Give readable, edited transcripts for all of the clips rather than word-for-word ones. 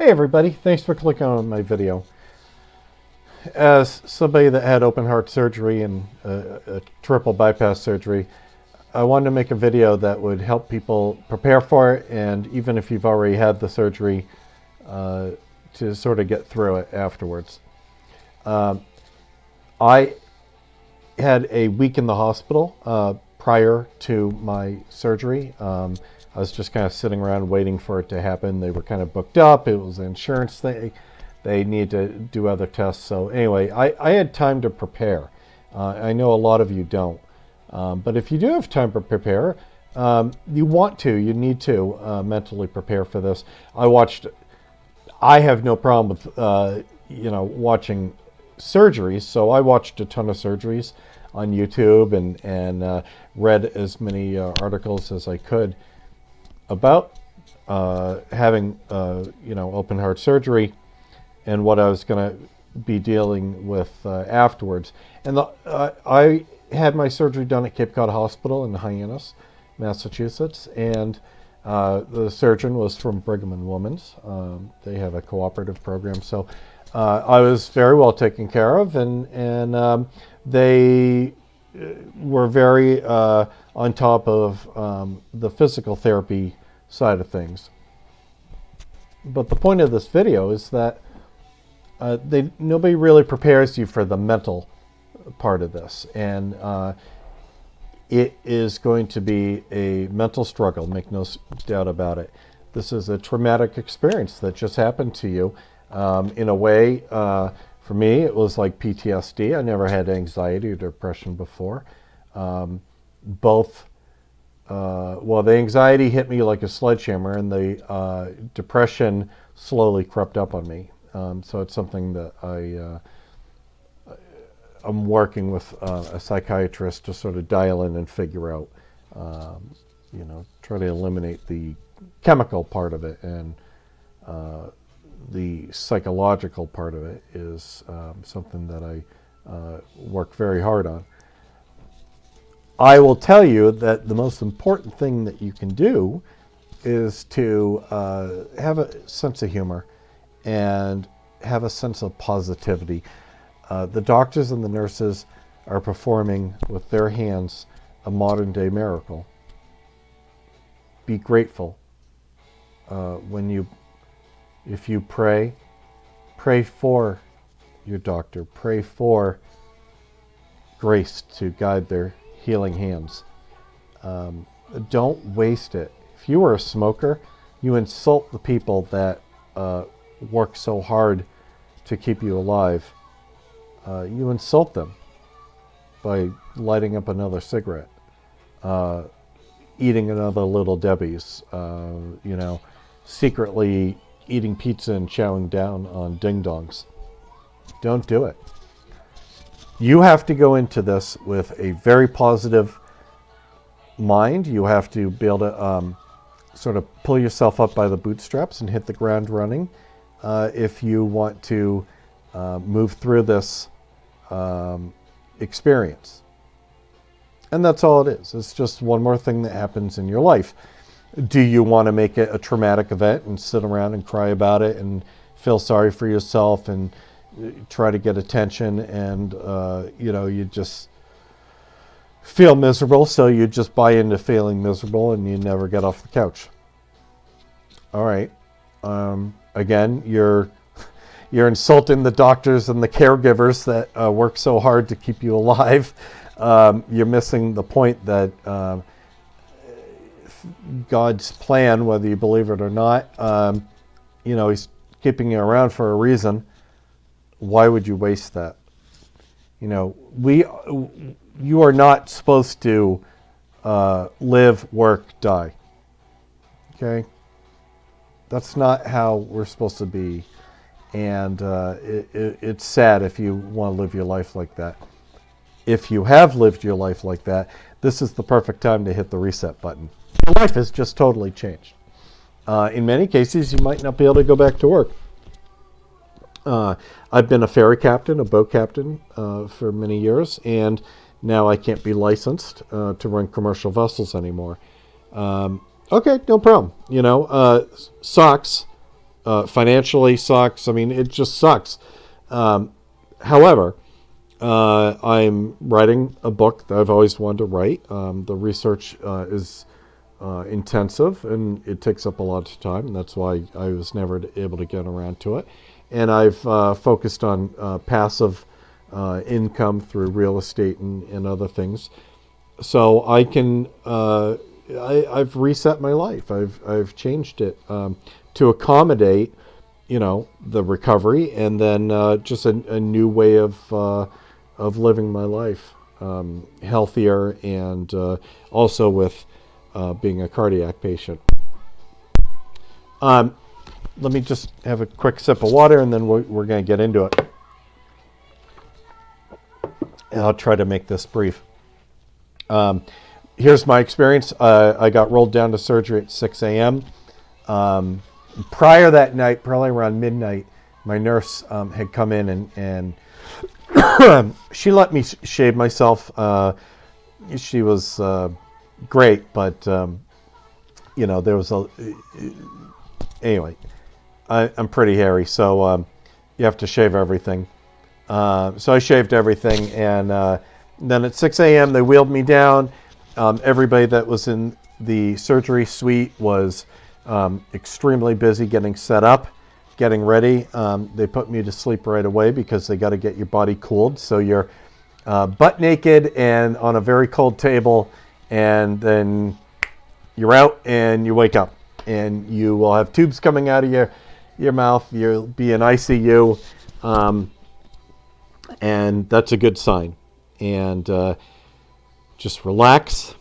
Hey everybody, thanks for clicking on my video. As somebody that had open heart surgery and a triple bypass surgery, I wanted to make a video that would help people prepare for it, and even if you've already had the surgery, to sort of get through it afterwards. I had a week in the hospital prior to my surgery. I was just kind of sitting around waiting for it to happen. They were kind of booked up. It was an insurance thing. They needed to do other tests. So anyway, I had time to prepare. I know a lot of you don't. But if you do have time to prepare, you need to mentally prepare for this. I have no problem with, watching surgeries. So I watched a ton of surgeries on YouTube and read as many articles as I could about having open heart surgery and what I was going to be dealing with afterwards. And I had my surgery done at Cape Cod Hospital in Hyannis, Massachusetts, and the surgeon was from Brigham and Women's. They have a cooperative program, so I was very well taken care of, and they were very on top of the physical therapy side of things. But the point of this video is that nobody really prepares you for the mental part of this, and it is going to be a mental struggle, make no doubt about it. This is a traumatic experience that just happened to you. In a way, for me, it was like PTSD. I never had anxiety or depression before. The anxiety hit me like a sledgehammer, and the depression slowly crept up on me. So it's something that I'm working with a psychiatrist to sort of dial in and figure out, try to eliminate the chemical part of it, and the psychological part of it is something that I work very hard on. I will tell you that the most important thing that you can do is to have a sense of humor and have a sense of positivity. The doctors and the nurses are performing with their hands a modern day miracle. Be grateful. If you pray for your doctor. Pray for grace to guide their healing hands. Don't waste it. If you are a smoker, you insult the people that work so hard to keep you alive. You insult them by lighting up another cigarette, eating another Little Debbie's, secretly eating pizza and chowing down on ding-dongs. Don't do it. You have to go into this with a very positive mind. You have to be able to sort of pull yourself up by the bootstraps and hit the ground running if you want to move through this experience. And that's all it is. It's just one more thing that happens in your life. Do you want to make it a traumatic event and sit around and cry about it and feel sorry for yourself and try to get attention, and you just feel miserable, so you just buy into feeling miserable and you never get off the couch? All right. Again, you're insulting the doctors and the caregivers that work so hard to keep you alive. You're missing the point that God's plan, whether you believe it or not, He's keeping you around for a reason. Why would you waste that? You are not supposed to live, work, die. Okay? That's not how we're supposed to be. And it's sad if you want to live your life like that. If you have lived your life like that, this is the perfect time to hit the reset button. Your life has just totally changed. In many cases, you might not be able to go back to work. I've been a ferry captain, a boat captain for many years, and now I can't be licensed to run commercial vessels anymore. Okay, no problem. Sucks. Financially sucks. I mean, it just sucks. However, I'm writing a book that I've always wanted to write. The research is intensive, and it takes up a lot of time. And that's why I was never able to get around to it. And I've focused on passive income through real estate and other things. So I can, I've reset my life. I've changed it to accommodate, the recovery, and then just a new way of living my life, healthier, and also with being a cardiac patient. Let me just have a quick sip of water, and then we're going to get into it. And I'll try to make this brief. Here's my experience. I got rolled down to surgery at 6 a.m. Prior that night, probably around midnight, my nurse had come in and she let me shave myself. She was great, but there was anyway. I'm pretty hairy, so you have to shave everything. So I shaved everything, and then at 6 a.m. they wheeled me down. Everybody that was in the surgery suite was extremely busy getting set up, getting ready. They put me to sleep right away because they got to get your body cooled. So you're butt naked and on a very cold table, and then you're out and you wake up, and you will have tubes coming out of your mouth. You'll be in ICU, and that's a good sign. And just relax.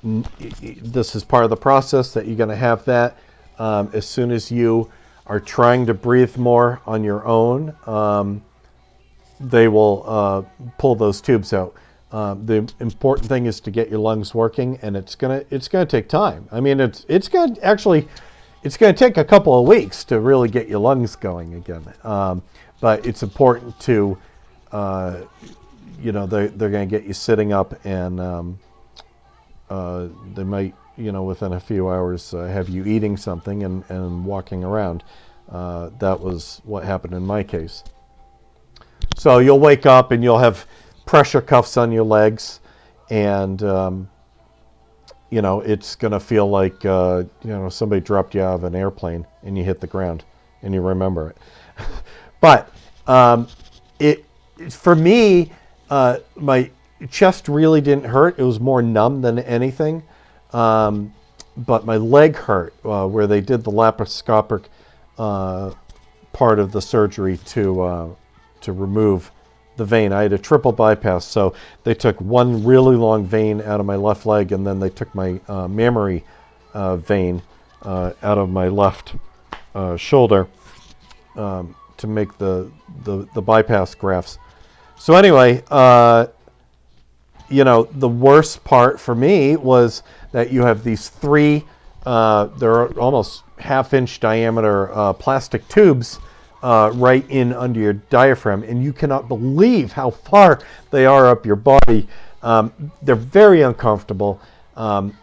This is part of the process that you're going to have that. As soon as you are trying to breathe more on your own, they will pull those tubes out. The important thing is to get your lungs working, and it's gonna take time. I mean, it's going to take a couple of weeks to really get your lungs going again. But it's important to they're going to get you sitting up, and they might, within a few hours have you eating something and walking around. That was what happened in my case. So you'll wake up and you'll have pressure cuffs on your legs, and it's going to feel like somebody dropped you out of an airplane and you hit the ground and you remember it. But for me, my chest really didn't hurt. It was more numb than anything. But my leg hurt where they did the laparoscopic part of the surgery to remove the vein. I had a triple bypass, so they took one really long vein out of my left leg, and then they took my mammary vein out of my left shoulder to make the bypass grafts. So anyway, the worst part for me was that you have these three, they're almost half-inch diameter plastic tubes right in under your diaphragm, and you cannot believe how far they are up your body. They're very uncomfortable.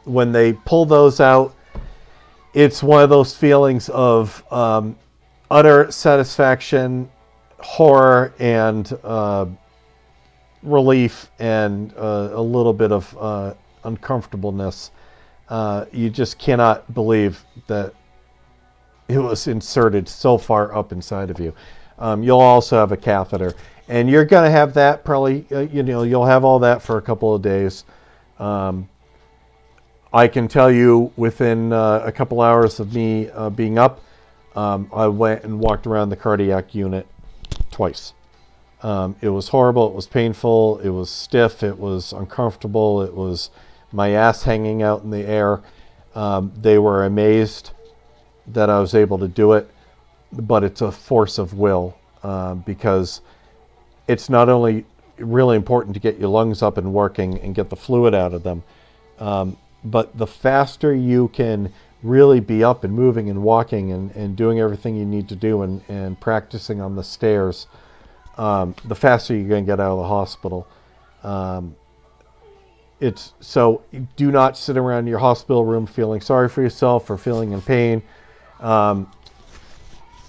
When they pull those out, it's one of those feelings of utter satisfaction, horror, and relief, and a little bit of uncomfortableness. You just cannot believe that it was inserted so far up inside of you. You'll also have a catheter, and you're going to have that probably, you'll have all that for a couple of days. I can tell you within a couple hours of me being up, I went and walked around the cardiac unit twice. It was horrible. It was painful. It was stiff. It was uncomfortable. It was my ass hanging out in the air. They were amazed that I was able to do it, but it's a force of will, because it's not only really important to get your lungs up and working and get the fluid out of them, but the faster you can really be up and moving and walking and doing everything you need to do and practicing on the stairs, the faster you're going to get out of the hospital. So do not sit around your hospital room feeling sorry for yourself or feeling in pain.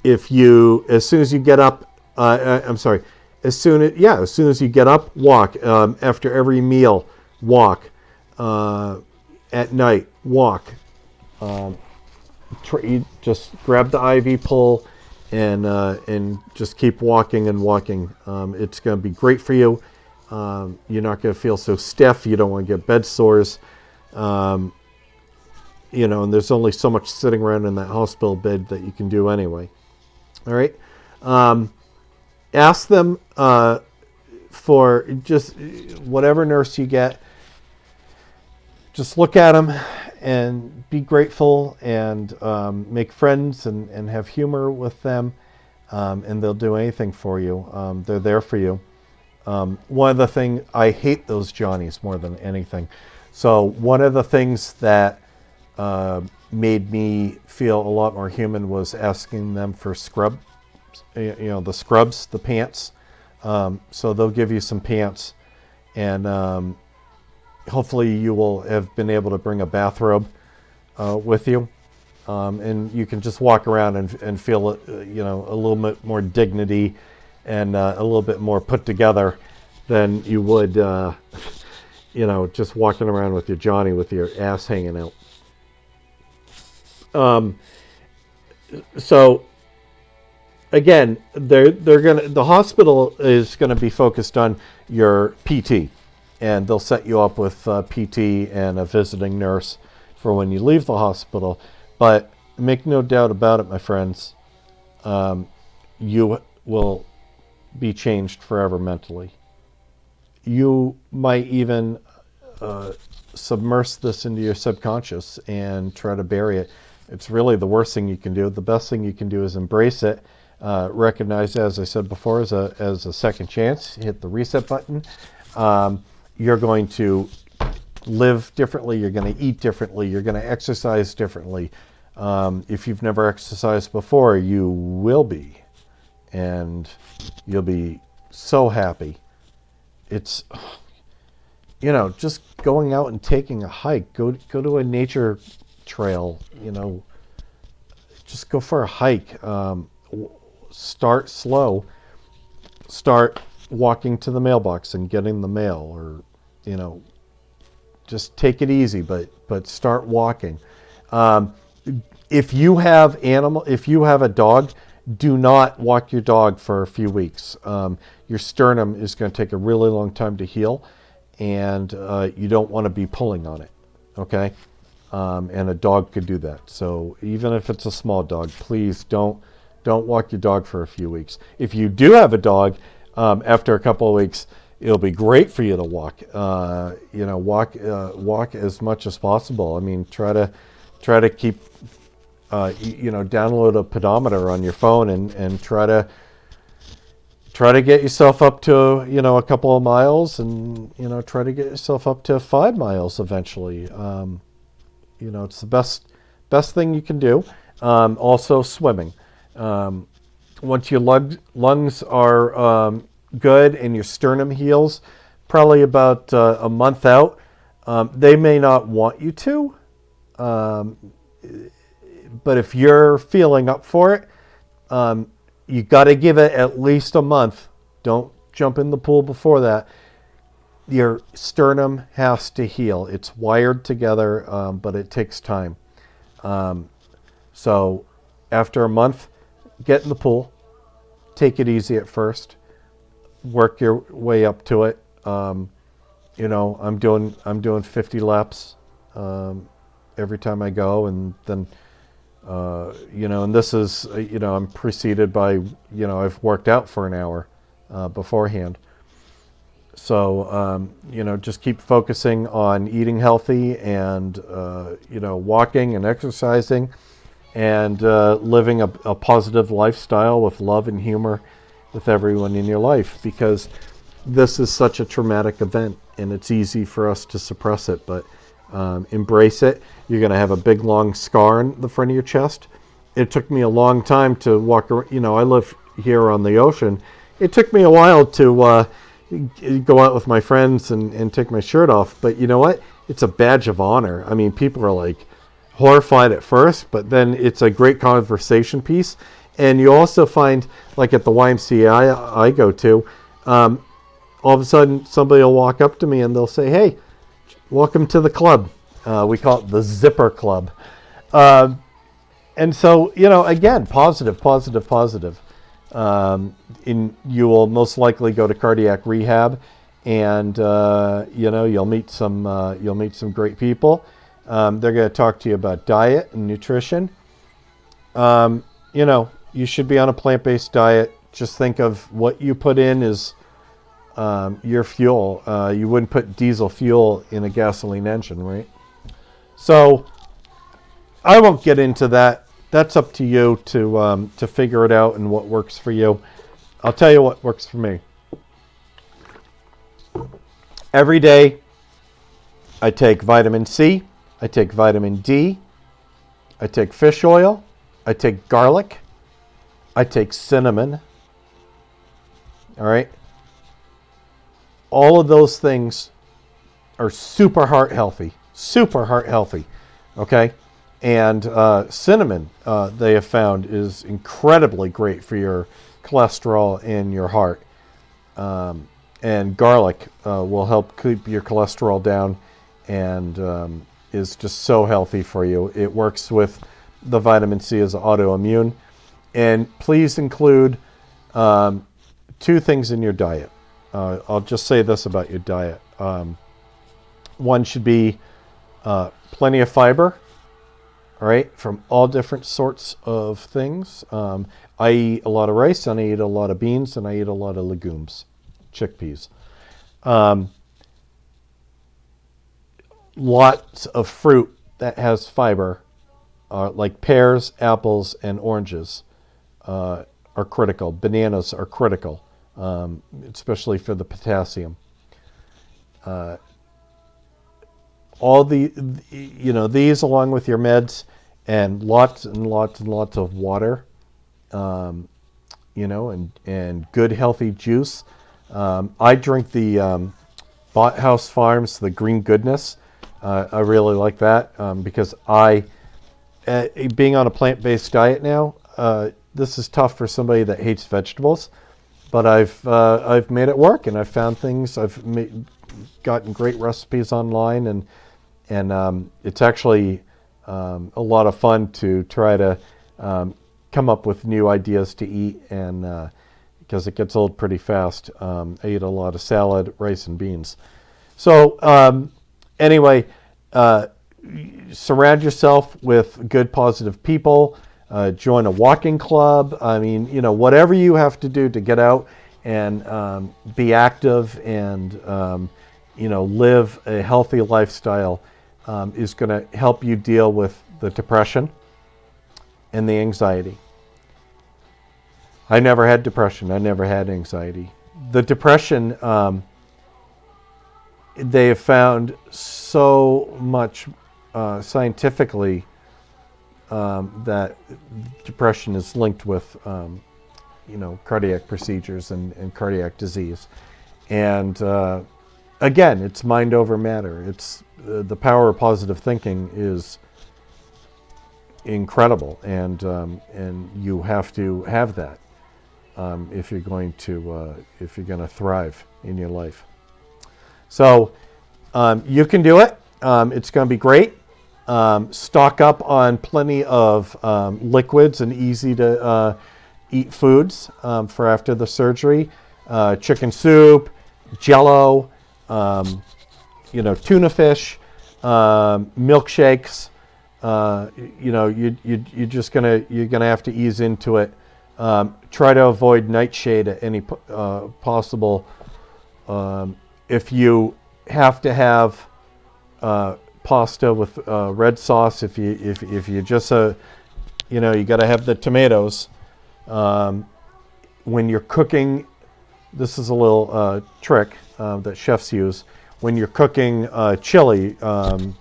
If you, as soon as you get up, I'm sorry, as soon as you get up, walk. After every meal, walk. At night, walk. You just grab the IV pole and just keep walking and walking. It's going to be great for you. You're not going to feel so stiff. You don't want to get bed sores. And there's only so much sitting around in that hospital bed that you can do anyway. All right. Ask them for just whatever nurse you get. Just look at them and be grateful and make friends and have humor with them. And they'll do anything for you. They're there for you. One of the things, I hate those Johnnies more than anything. So one of the things that made me feel a lot more human was asking them for scrubs, the scrubs, the pants. So they'll give you some pants, and hopefully you will have been able to bring a bathrobe with you, and you can just walk around and feel a little bit more dignity and a little bit more put together than you would just walking around with your Johnny with your ass hanging out. So again, the hospital is gonna be focused on your PT, and they'll set you up with PT and a visiting nurse for when you leave the hospital. But make no doubt about it, my friends, you will be changed forever mentally. You might even submerge this into your subconscious and try to bury it. It's really the worst thing you can do. The best thing you can do is embrace it. Recognize it, as I said before, as a second chance. Hit the reset button. You're going to live differently. You're going to eat differently. You're going to exercise differently. If you've never exercised before, you will be. And you'll be so happy. It's, just going out and taking a hike. Go to a nature trail, just go for a hike. Start slow. Start walking to the mailbox and getting the mail, or just take it easy, but start walking. If you have a dog, do not walk your dog for a few weeks. Your sternum is going to take a really long time to heal, and you don't want to be pulling on it. Okay. And a dog could do that. So even if it's a small dog, please don't walk your dog for a few weeks. If you do have a dog, after a couple of weeks, it'll be great for you to walk. Walk as much as possible. I mean, try to keep, download a pedometer on your phone and try to get yourself up to a couple of miles, and try to get yourself up to 5 miles eventually. It's the best thing you can do. Also swimming. Once your lungs are good and your sternum heals, probably about a month out, they may not want you to, but if you're feeling up for it, you got to give it at least a month. Don't jump in the pool before that. Your sternum has to heal. It's wired together, but it takes time. So after a month, get in the pool. Take it easy at first. Work your way up to it. I'm doing 50 laps every time I go, and then and this is I'm preceded by I've worked out for an hour beforehand. So just keep focusing on eating healthy and walking and exercising, and living a positive lifestyle with love and humor with everyone in your life, because this is such a traumatic event and it's easy for us to suppress it, but embrace it. You're going to have a big long scar in the front of your chest. It took me a long time to walk around. I live here on the ocean. It took me a while to go out with my friends and take my shirt off, but you know what? It's a badge of honor. I mean, people are like, horrified at first, but then it's a great conversation piece. And you also find, like at the YMCA I go to, all of a sudden somebody will walk up to me and they'll say, "Hey, welcome to the club." We call it the Zipper Club. And so, again, positive, positive, positive. You will most likely go to cardiac rehab, and you'll meet some great people. They're going to talk to you about diet and nutrition. You should be on a plant-based diet. Just think of what you put in is your fuel. You wouldn't put diesel fuel in a gasoline engine, right? So I won't get into that. That's up to you to figure it out and what works for you. I'll tell you what works for me. Every day, I take vitamin C, I take vitamin D, I take fish oil, I take garlic, I take cinnamon. All right? All of those things are super heart healthy. Super heart healthy. Okay? And cinnamon, they have found, is incredibly great for your cholesterol and your heart. And garlic will help keep your cholesterol down and is just so healthy for you. It works with the vitamin C as autoimmune. And please include 2 things in your diet. I'll just say this about your diet. One should be plenty of fiber. All right, from all different sorts of things. I eat a lot of rice, and I eat a lot of beans, and I eat a lot of legumes, chickpeas. Lots of fruit that has fiber, like pears, apples, and oranges, are critical. Bananas are critical, especially for the potassium. All these along with your meds and lots and lots and lots of water, and good healthy juice. I drink the Bot House Farms, the Green Goodness. I really like that because being on a plant-based diet now, this is tough for somebody that hates vegetables, but I've made it work, and I've found things. I've gotten great recipes online, and it's actually a lot of fun to try to come up with new ideas to eat, and because it gets old pretty fast. I eat a lot of salad, rice, and beans. So anyway, surround yourself with good, positive people. Join a walking club. I mean, whatever you have to do to get out and be active and live a healthy lifestyle is going to help you deal with the depression and the anxiety. I never had depression. I never had anxiety. The depression, they have found so much scientifically that depression is linked with, cardiac procedures and cardiac disease. And again, it's mind over matter. It's the power of positive thinking is incredible, and you have to have that if you're going to thrive in your life. So you can do it. It's going to be great. Stock up on plenty of liquids and easy to eat foods for after the surgery. Chicken soup, Jello, tuna fish, milkshakes. You're gonna have to ease into it. Try to avoid nightshade at any possible. If you have to have pasta with red sauce, if you just you got to have the tomatoes. When you're cooking, this is a little trick that chefs use. When you're cooking chili,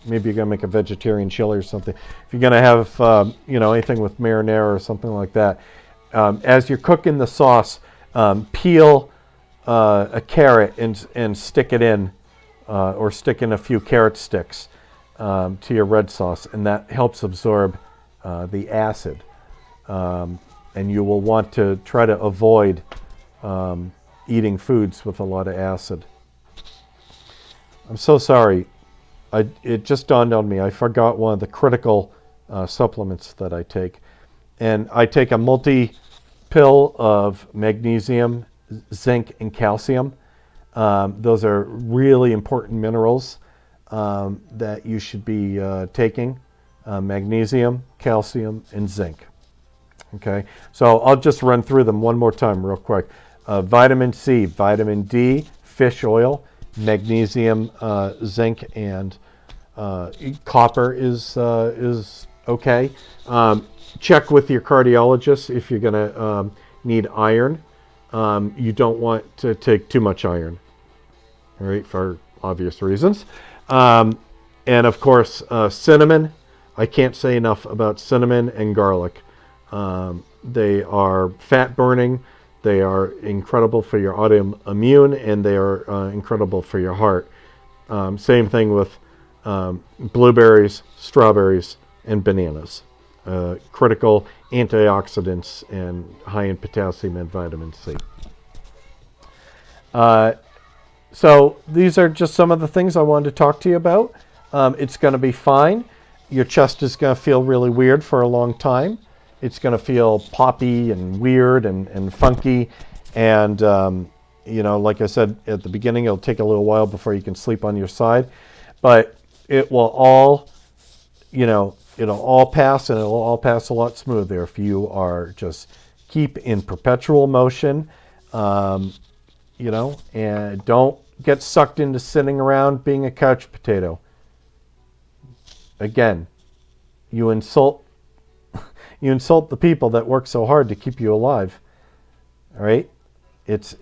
maybe you're gonna make a vegetarian chili or something. If you're gonna have anything with marinara or something like that, as you're cooking the sauce, peel a carrot and stick it in, or stick in a few carrot sticks. to your red sauce, and that helps absorb the acid. And you will want to try to avoid eating foods with a lot of acid. I'm so sorry. It just dawned on me. I forgot one of the critical supplements that I take. And I take a multi-pill of magnesium, zinc, and calcium. Those are really important minerals that you should be taking. Magnesium, calcium, and zinc. Okay, so I'll just run through them one more time real quick. Vitamin C, vitamin D, fish oil, magnesium, zinc, and copper is okay. Check with your cardiologist if you're going to need iron. You don't want to take too much iron, all right, for obvious reasons. And of course, cinnamon. I can't say enough about cinnamon and garlic. They are fat burning. They are incredible for your autoimmune, and they are incredible for your heart. Same thing with blueberries, strawberries, and bananas. Critical antioxidants and high in potassium and vitamin C. So these are just some of the things I wanted to talk to you about. It's going to be fine. Your chest is going to feel really weird for a long time. It's going to feel poppy and weird and funky. And, like I said at the beginning, it'll take a little while before you can sleep on your side. But it will all, it'll all pass, and it'll all pass a lot smoother if you are just keep in perpetual motion, and don't get sucked into sitting around being a couch potato. Again, you insult the people that work so hard to keep you alive. All right? It's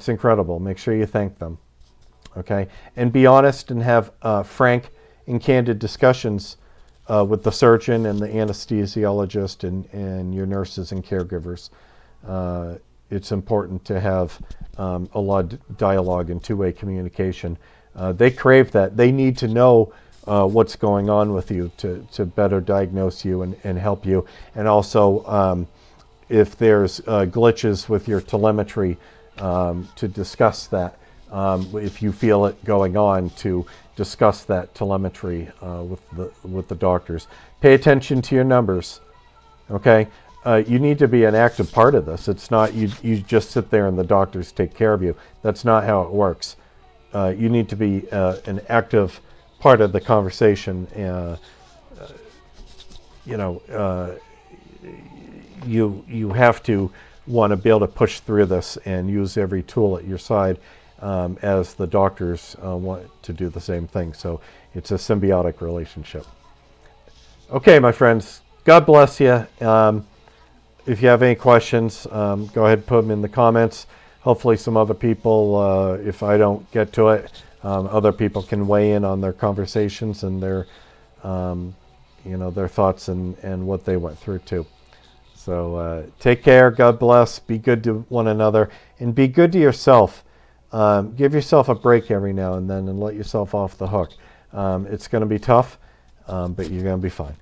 incredible. Make sure you thank them. Okay? And be honest and have frank and candid discussions with the surgeon and the anesthesiologist and your nurses and caregivers. It's important to have a lot of dialogue and two-way communication. They crave that. They need to know what's going on with you to better diagnose you and help you. And also, if there's glitches with your telemetry, to discuss that. If you feel it going on, to discuss that telemetry with the doctors. Pay attention to your numbers. Okay, you need to be an active part of this. It's not you just sit there and the doctors take care of you. That's not how it works. You need to be an active part of the conversation. You have to want to be able to push through this and use every tool at your side, as the doctors want to do the same thing. So it's a symbiotic relationship. Okay, my friends, God bless you. If you have any questions, go ahead and put them in the comments. Hopefully some other people, if I don't get to it, other people can weigh in on their conversations and their thoughts and what they went through too. So take care, God bless, be good to one another, and be good to yourself. Give yourself a break every now and then and let yourself off the hook. It's going to be tough, but you're going to be fine.